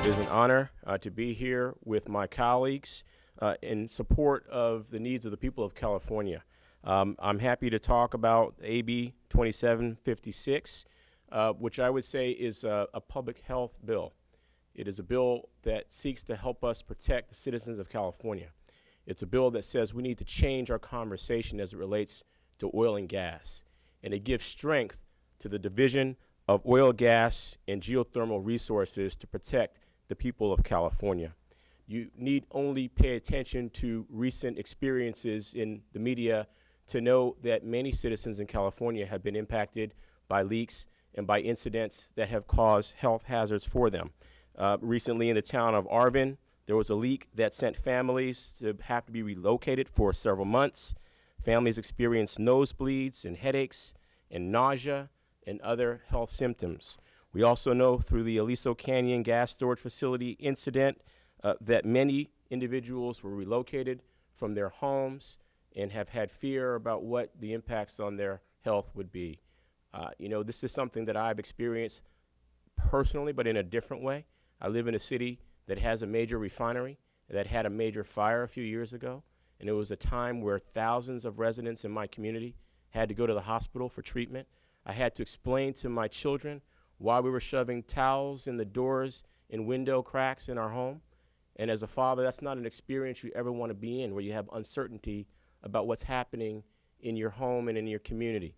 It is an honor to be here with my colleagues in support of the needs of the people of California. I'm happy to talk about AB 2756, which I would say is a public health bill. It is a bill that seeks to help us protect the citizens of California. It's a bill that says we need to change our conversation as it relates to oil and gas. And it gives strength to the division of oil, gas, and geothermal resources to protect the people of California. You need only pay attention to recent experiences in the media to know that many citizens in California have been impacted by leaks and by incidents that have caused health hazards for them. Recently in the town of Arvin, there was a leak that sent families to have to be relocated for several months. Families experienced nosebleeds and headaches and nausea and other health symptoms. We also know through the Aliso Canyon gas storage facility incident that many individuals were relocated from their homes and have had fear about what the impacts on their health would be. This is something that I've experienced personally, but in a different way. I live in a city that has a major refinery that had a major fire a few years ago, and it was a time where thousands of residents in my community had to go to the hospital for treatment. I had to explain to my children why we were shoving towels in the doors and window cracks in our home. And as a father, that's not an experience you ever want to be in, where you have uncertainty about what's happening in your home and in your community.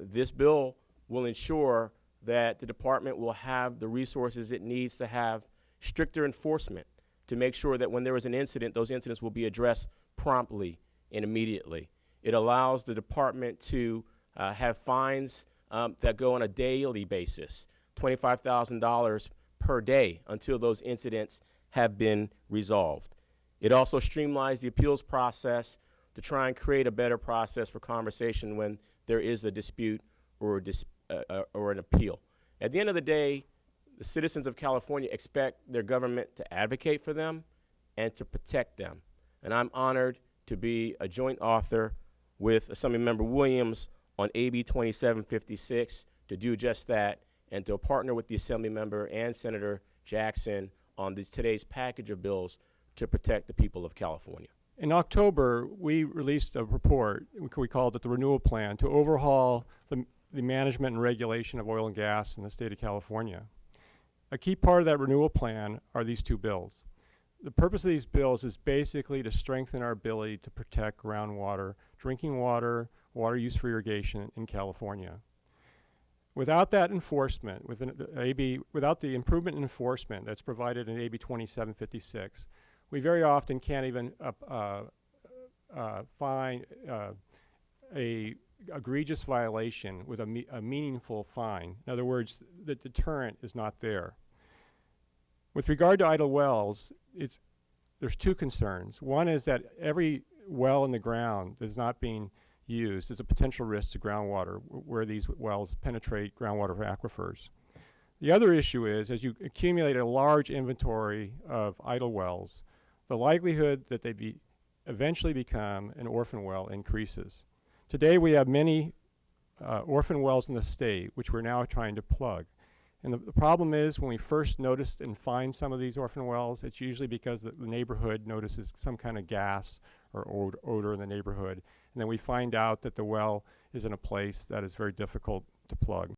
This bill will ensure that the department will have the resources it needs to have stricter enforcement to make sure that when there is an incident, those incidents will be addressed promptly and immediately. It allows the department to have fines that go on a daily basis, $25,000 per day until those incidents have been resolved. It also streamlines the appeals process to try and create a better process for conversation when there is a dispute or an appeal. At the end of the day, the citizens of California expect their government to advocate for them and to protect them. And I'm honored to be a joint author with Assemblymember Williams on AB 2756 to do just that, and to partner with the Assemblymember and Senator Jackson on today's package of bills to protect the people of California. In October, we released a report, we called it the Renewal Plan, to overhaul the management and regulation of oil and gas in the state of California. A key part of that renewal plan are these two bills. The purpose of these bills is basically to strengthen our ability to protect groundwater, drinking water, water use for irrigation in California. Without that enforcement, without the improvement in enforcement that's provided in AB 2756, we very often can't even find a egregious violation with a meaningful fine. In other words, the deterrent is not there. With regard to idle wells, there's two concerns. One is that every well in the ground that is not being used is a potential risk to groundwater where these wells penetrate groundwater aquifers. The other issue is, as you accumulate a large inventory of idle wells, the likelihood that they eventually become an orphan well increases. Today we have many orphan wells in the state which we're now trying to plug. And the problem is, when we first noticed and find some of these orphan wells, it's usually because the neighborhood notices some kind of gas or odor in the neighborhood. And then we find out that the well is in a place that is very difficult to plug.